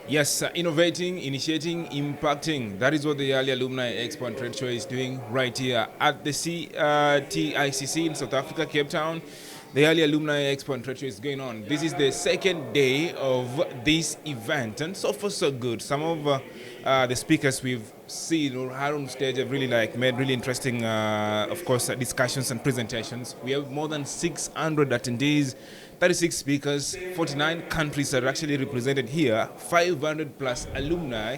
Yes, innovating, initiating, impacting. That is what the YALI Alumni Expo and Trade Show is doing right here at the TICC in South Africa, Cape Town. The YALI Alumni Expo and Trade Show is going on. This is the second day of this event, and so far so good. Some of the speakers we've seen or had on stage have really made really interesting, of course, discussions and presentations. We have more than 600 attendees, 36 speakers, 49 countries are actually represented here, 500 plus alumni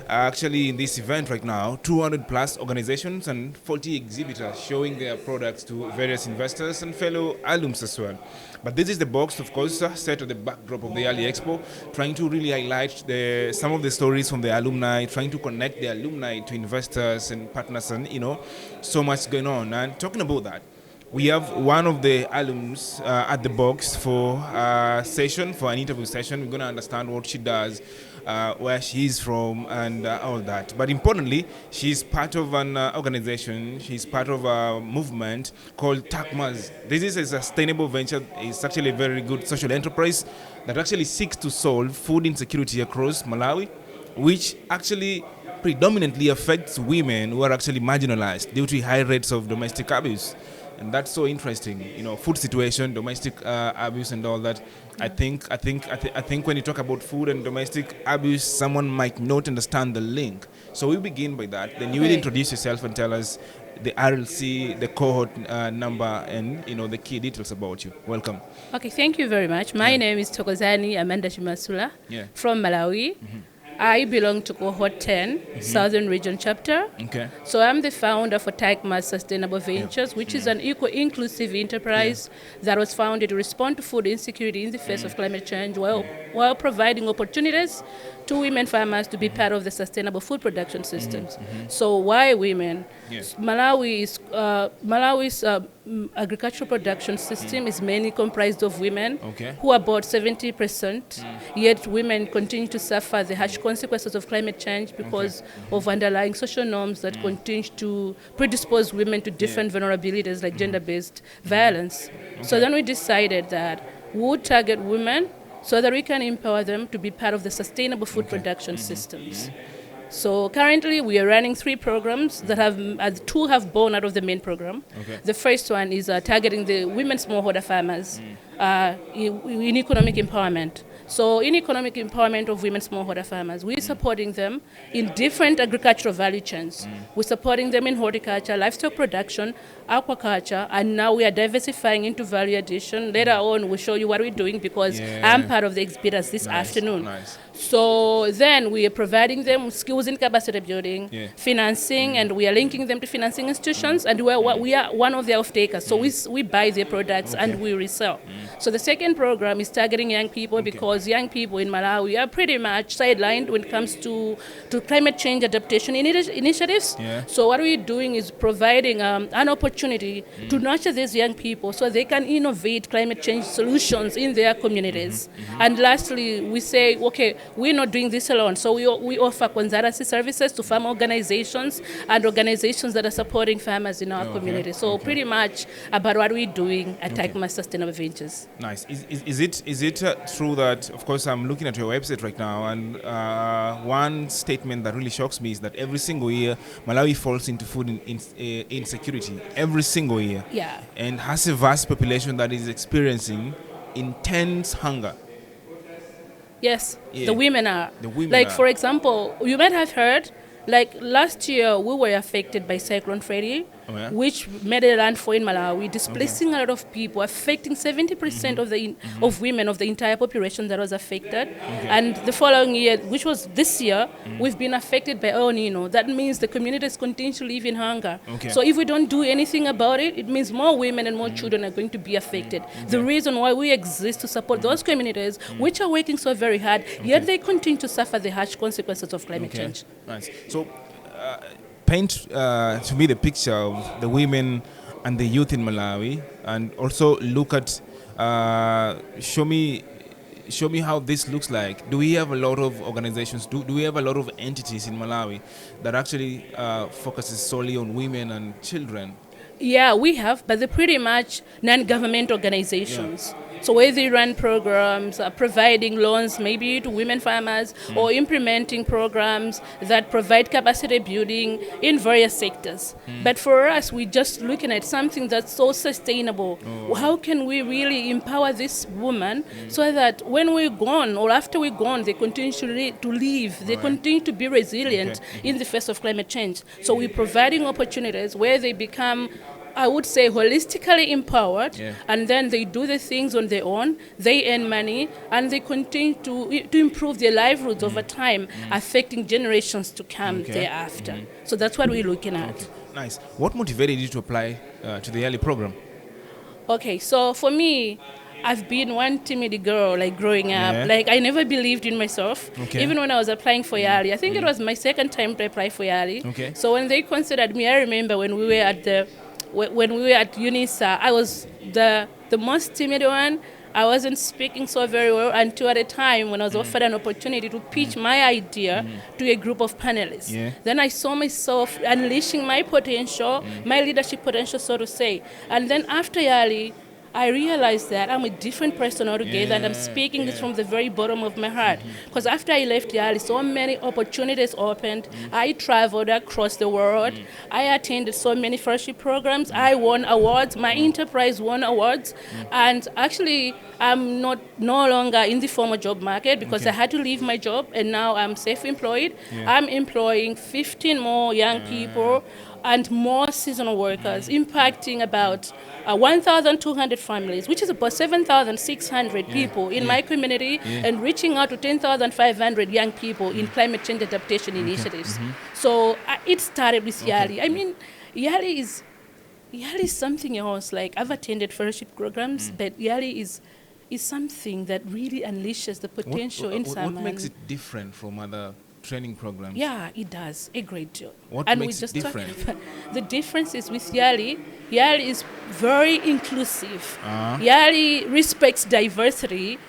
are actually in this event right now, 200 plus organizations and 40 exhibitors showing their products to various investors and fellow alums as well. But this is the box, of course, set at the backdrop of the YALI Expo, trying to really highlight some of the stories from the alumni, trying to connect the alumni to investors and partners, and so much going on. And talking about that, we have one of the alums at the box for a session, for an interview session. We're going to understand what she does, where she is from, and all that. But importantly, she's part of an organization. She's part of a movement called TACMAS. This is a sustainable venture. It's actually a very good social enterprise that actually seeks to solve food insecurity across Malawi, which actually predominantly affects women who are actually marginalized due to high rates of domestic abuse. And that's so interesting, food situation, domestic abuse, and all that. I think when you talk about food and domestic abuse, someone might not understand the link. So we begin by that. Then you will introduce yourself and tell us the RLC, the cohort number, and the key details about you. Welcome. Okay, thank you very much. My name is Thokozani Chumusula from Malawi. Mm-hmm. I belong to cohort 10, Southern Region chapter. Okay. So I'm the founder for TACMAS Sustainable Ventures, which is an eco-inclusive enterprise that was founded to respond to food insecurity in the face of climate change while providing opportunities to women farmers to be part of the sustainable food production systems. So why women? Yes. Malawi's agricultural production system is mainly comprised of women who are about 70%, yet women continue to suffer the harsh consequences of climate change because of underlying social norms that continue to predispose women to different vulnerabilities like gender-based violence. So then we decided that we would target women so that we can empower them to be part of the sustainable food production systems. So currently we are running 3 programs that have 2 have born out of the main program. The first one is targeting the women smallholder farmers in economic empowerment. So in economic empowerment of women smallholder farmers, we're supporting them in different agricultural value chains. We're supporting them in horticulture, livestock production, aquaculture, and now we are diversifying into value addition. Later on, we'll show you what we're doing because I'm part of the exhibitors this afternoon. Nice. So then we are providing them with skills in capacity building, financing, and we are linking them to financing institutions, and we are one of their off-takers. So we buy their products and we resell. So the second program is targeting young people because young people in Malawi are pretty much sidelined when it comes to climate change adaptation initiatives. So what we're doing is providing an opportunity to nurture these young people so they can innovate climate change solutions in their communities. And lastly, we say, okay, we're not doing this alone. So we offer consultancy services to farm organizations and organizations that are supporting farmers in our community. So pretty much about what we're doing at TACMAS Sustainable Ventures. Nice. Is it true that, of course, I'm looking at your website right now, and one statement that really shocks me is that every single year Malawi falls into food insecurity. Every single year. Yeah. And has a vast population that is experiencing intense hunger. Yes, the women are. Like, for example, you might have heard, like last year we were affected by Cyclone Freddy, which made a landfall in Malawi, displacing a lot of people, affecting 70% of women of the entire population that was affected. And the following year, which was this year, we've been affected by El Nino. That means the communities continue to live in hunger. So if we don't do anything about it, it means more women and more children are going to be affected. The reason why we exist to support those communities, which are working so very hard, yet they continue to suffer the harsh consequences of climate change. Nice. So paint to me the picture of the women and the youth in Malawi, and also look at show me how this looks like. Do we have a lot of organizations, do we have a lot of entities in Malawi that actually focuses solely on women and children? Yeah, we have, but they're pretty much non-government organizations. So where they run programs, providing loans maybe to women farmers, or implementing programs that provide capacity building in various sectors. But for us, we're just looking at something that's so sustainable. How can we really empower this woman so that when we're gone or after we're gone, they continue to live, they continue to be resilient in the face of climate change. So we're providing opportunities where they become, I would say, holistically empowered, and then they do the things on their own, they earn money, and they continue to improve their livelihoods over time, affecting generations to come thereafter. So that's what we're looking at. Nice. What motivated you to apply to the YALI program? Okay, so for me, I've been one timid girl, like growing up. Like I never believed in myself. Even when I was applying for YALI, I think it was my second time to apply for YALI. So when they considered me, I remember when we were at UNISA, I was the most timid one. I wasn't speaking so very well until at a time when I was offered an opportunity to pitch my idea to a group of panelists. Then I saw myself unleashing my potential, my leadership potential, so to say. And then after YALI, I realized that I'm a different person altogether, and I'm speaking this from the very bottom of my heart. Because after I left YALI, so many opportunities opened. I traveled across the world. I attended so many fellowship programs. I won awards. My enterprise won awards. And actually, I'm no longer in the formal job market because I had to leave my job, and now I'm self-employed. I'm employing 15 more young people and more seasonal workers, impacting about 1,200 families, which is about 7,600 people in my community, and reaching out to 10,500 young people in climate change adaptation initiatives. So it started with YALI. I mean, YALI is something else. Like, I've attended fellowship programs, but YALI is something that really unleashes the potential in someone. What makes it different from other training programs? Yeah, it does a great deal. What makes it different? The difference is with YALI is very inclusive. YALI respects diversity.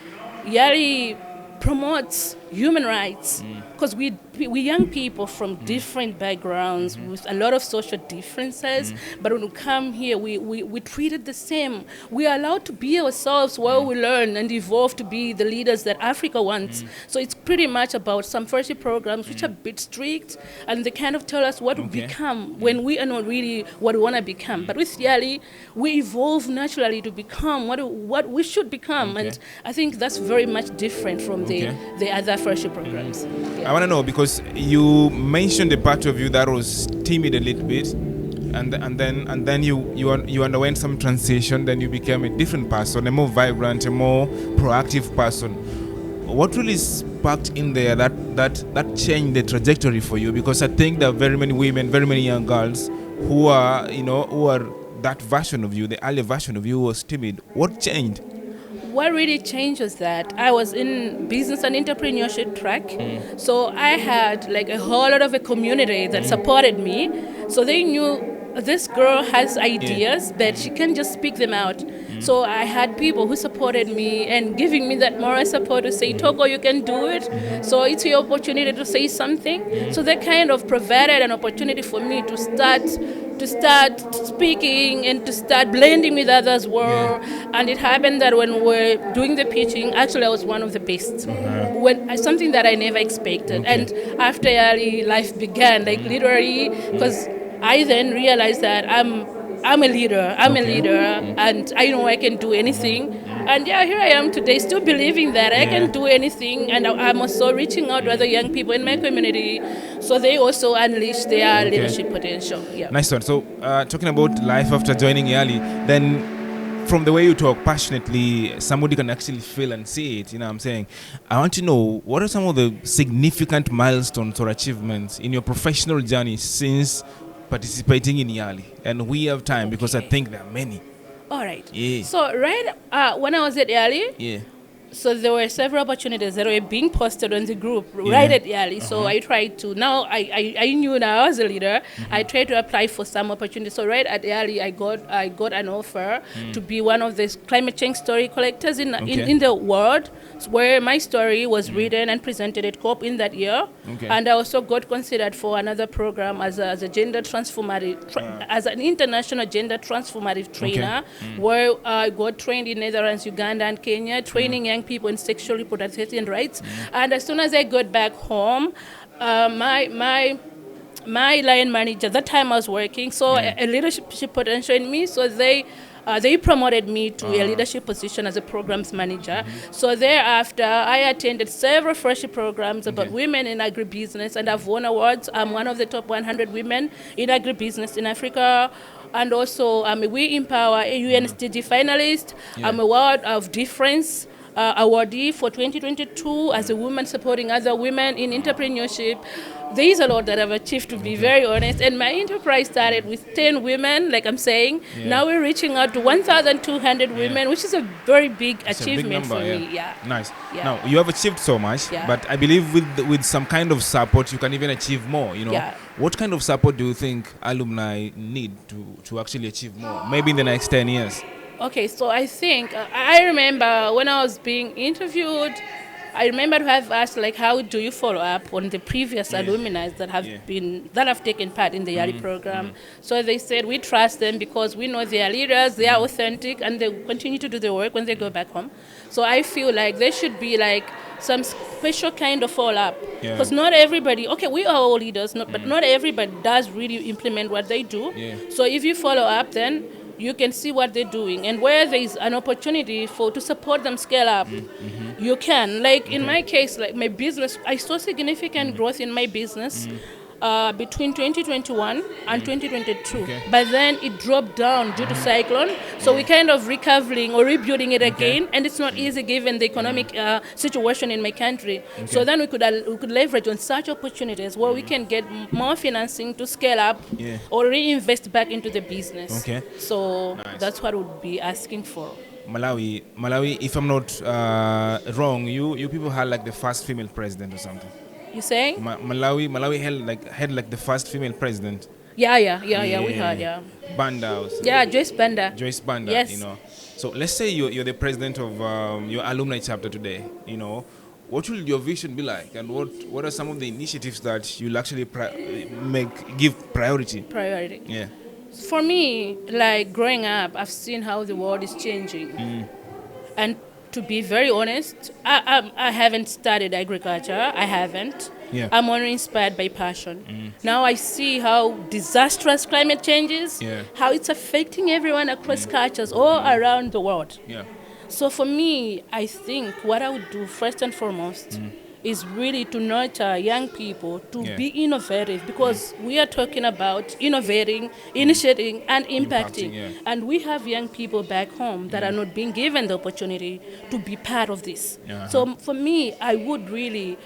YALI promotes human rights, because we young people from different backgrounds with a lot of social differences, but when we come here, we treated the same. We are allowed to be ourselves while we learn and evolve to be the leaders that Africa wants. So it's pretty much about some fellowship programs which are a bit strict, and they kind of tell us what to become when we are not really what we want to become. But with YALI, we evolve naturally to become what we should become, and I think that's very much different from the other fellowship programs. I want to know, because you mentioned a part of you that was timid a little bit, and then you underwent some transition. Then you became a different person, a more vibrant, a more proactive person. What really sparked in there that changed the trajectory for you? Because I think there are very many women, very many young girls who are that version of you, the earlier version of you who was timid. What changed? What really changed was that I was in business and entrepreneurship track. So I had like a whole lot of a community that supported me. So they knew this girl has ideas, but she can't just speak them out. So I had people who supported me and giving me that moral support to say, Toko, you can do it. So it's your opportunity to say something. So that kind of provided an opportunity for me to start speaking and to start blending with others' world. And it happened that when we were doing the pitching, actually I was one of the best. Something that I never expected. And after YALI, life began, like literally, because I then realized that I'm a leader. I'm a leader, and I know I can do anything. And here I am today, still believing that I can do anything. And I'm also reaching out to other young people in my community, so they also unleash their leadership potential. Nice one. So, talking about life after joining YALI, then from the way you talk passionately, somebody can actually feel and see it. You know what I'm saying? I want to know, what are some of the significant milestones or achievements in your professional journey since participating in YALI? And we have time because I think there are many. All right. So when I was at YALI, So there were several opportunities that were being posted on the group right at YALI. So I tried to, now I knew now I was a leader, I tried to apply for some opportunities. So right at YALI, I got an offer to be one of the climate change story collectors in the world, where my story was written and presented at COP in that year. And I also got considered for another program as a gender transformative, as an international gender transformative trainer, where I got trained in Netherlands, Uganda, and Kenya, training young people in sexual reproductive and rights. And as soon as I got back home, my line manager, that time I was working, saw a leadership potential in me, so they promoted me to a leadership position as a programs manager. So thereafter, I attended several fellowship programs about women in agribusiness, and I've won awards. I'm one of the top 100 women in agribusiness in Africa. And also, We Empower, a UNSDG finalist. I'm a World of Difference awardee for 2022 as a woman supporting other women in entrepreneurship. There is a lot that I've achieved, to be very honest. And my enterprise started with 10 women, like I'm saying. Now we're reaching out to 1,200 women, which is a very big achievement for me. Nice. Now, you have achieved so much, but I believe with some kind of support, you can even achieve more, you know. What kind of support do you think alumni need to actually achieve more, maybe in the next 10 years? Okay, so I think, I remember when I was being interviewed, I remember to have asked, like, how do you follow up on the previous alumni that have taken part in the YALI program? So they said, we trust them because we know they are leaders, they are authentic, and they continue to do the work when they go back home. So I feel like there should be like some special kind of follow-up, because not everybody, we are all leaders, but not everybody does really implement what they do. So if you follow up, then you can see what they're doing, and where there is an opportunity to support them scale up, you can. Like in my case, like my business, I saw significant growth in my business between 2021 and 2022. But then it dropped down due to cyclone. So we're kind of recovering or rebuilding it again, and it's not easy given the economic situation in my country. So then we could leverage on such opportunities where we can get more financing to scale up or reinvest back into the business. So that's what we'll be asking for. Malawi, if I'm not wrong, you people had like the first female president or something. You saying? Malawi had like the first female president. Yeah, we had, Banda. Joyce Banda. Joyce Banda, yes. You know. So let's say you're the president of your alumni chapter today, you know. What will your vision be like, and what are some of the initiatives that you'll actually give priority? Yeah. For me, like growing up, I've seen how the world is changing. And to be very honest, I haven't studied agriculture. I haven't. I'm only inspired by passion. Now I see how disastrous climate change is, how it's affecting everyone across cultures all around the world. So for me, I think what I would do first and foremost is really to nurture young people to be innovative, because we are talking about innovating, initiating, and impacting. And we have young people back home that are not being given the opportunity to be part of this. So for me, I would really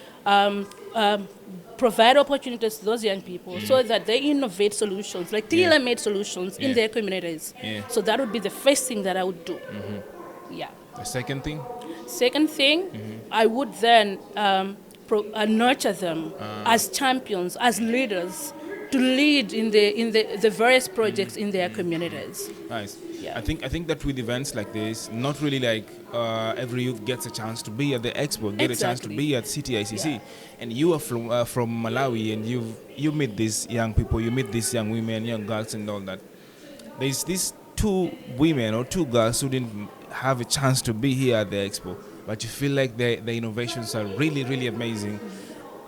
provide opportunities to those young people so that they innovate solutions, like tailor-made solutions in their communities. So that would be the first thing that I would do. The second thing? Second thing, I would then nurture them as champions, as leaders, to lead in the various projects in their communities. Nice. I think that with events like this, not really like every youth gets a chance to be at the expo, get a chance to be at CTICC, and you are from Malawi, and you meet these young people, you meet these young women, young girls, and all that. There's these two women or two girls who didn't have a chance to be here at the expo, but you feel like the innovations are really, really amazing,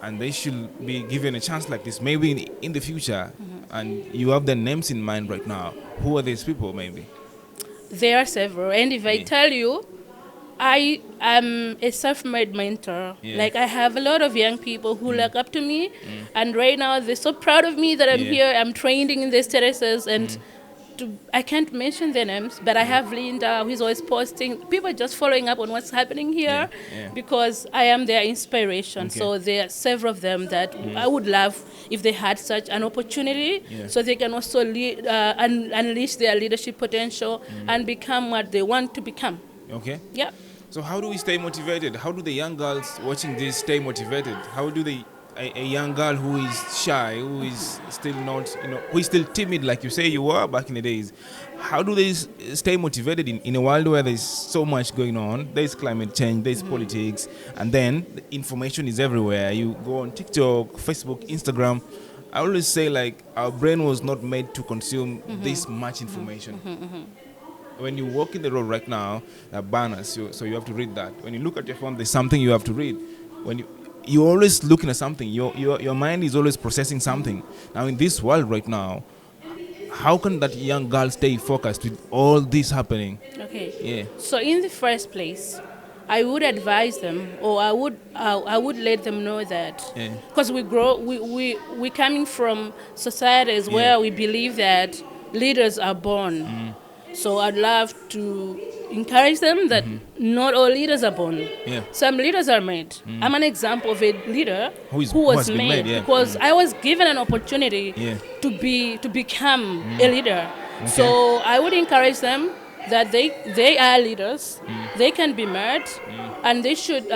and they should be given a chance like this maybe in the future. And you have their names in mind right now. Who are these people maybe? There are several, and if I tell you, I am a self-made mentor. Like, I have a lot of young people who look up to me, and right now they're so proud of me that I'm here. I'm training in these terraces, and I can't mention their names, but I have Linda, who's always posting. People are just following up on what's happening here because I am their inspiration. So there are several of them that I would love if they had such an opportunity, so they can also lead, unleash their leadership potential and become what they want to become. So how do we stay motivated? How do the young girls watching this stay motivated? How do they, a young girl who is shy, who is still not, who is still timid, like you say you were back in the days, how do they stay motivated in a world where there's so much going on? There's climate change, there's politics, and then the information is everywhere. You go on TikTok, Facebook, Instagram. I always say, like, our brain was not made to consume this much information. When you walk in the road right now, there are banners, so you have to read that. When you look at your phone, there's something you have to read. When you're always looking at something, your mind is always processing something. Now, in this world right now, how can that young girl stay focused with all this happening? Okay. Yeah. So in the first place, I would advise them, or I would let them know that, because we're coming from societies where we believe that leaders are born. So I'd love to encourage them that not all leaders are born. Yeah. Some leaders are made. I'm an example of a leader who was made because I was given an opportunity to become a leader. Okay. So I would encourage them that they are leaders, they can be made, and they should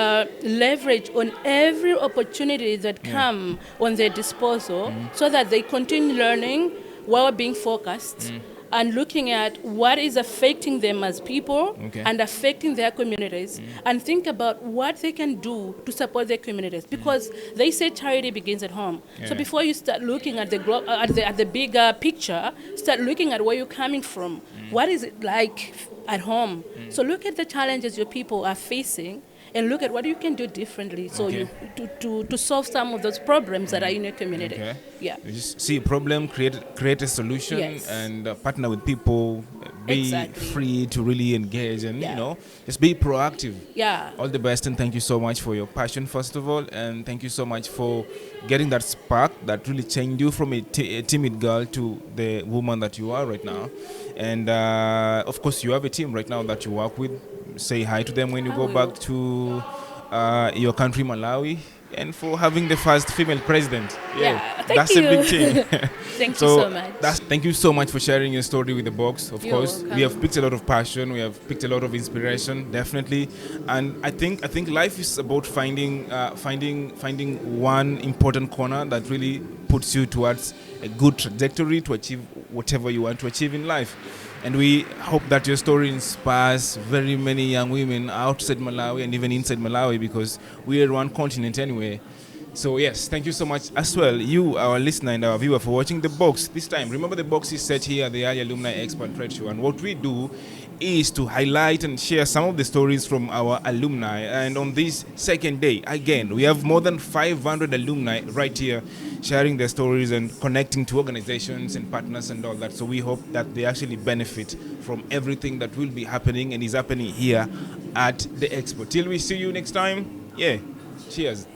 leverage on every opportunity that come on their disposal so that they continue learning while being focused and looking at what is affecting them as people and affecting their communities, and think about what they can do to support their communities, because they say charity begins at home. So before you start looking at the bigger picture, start looking at where you're coming from. What is it like at home? So look at the challenges your people are facing, and look at what you can do differently to solve some of those problems that are in your community. Yeah. You just see a problem, create a solution, and partner with people, be free to really engage, and just be proactive. Yeah. All the best, and thank you so much for your passion, first of all, and thank you so much for getting that spark that really changed you from a timid girl to the woman that you are right now. And of course, you have a team right now that you work with. Say hi to them when you go back to your country, Malawi, and for having the first female president. That's a big thing. Thank you so much. Thank you so much for sharing your story with the box. Of course, welcome. We have picked a lot of passion, we have picked a lot of inspiration, definitely. And I think life is about finding one important corner that really puts you towards a good trajectory to achieve whatever you want to achieve in life. And we hope that your story inspires very many young women outside Malawi and even inside Malawi, because we are one continent anyway. So yes, thank you so much as well, you, our listener and our viewer, for watching The Box this time. Remember, The Box is set here at the YALI Alumni Expo and Trade Show, and what we do is to highlight and share some of the stories from our alumni. And on this second day, again, we have more than 500 alumni right here sharing their stories and connecting to organizations and partners and all that. So we hope that they actually benefit from everything that will be happening and is happening here at the Expo. Till we see you next time, cheers.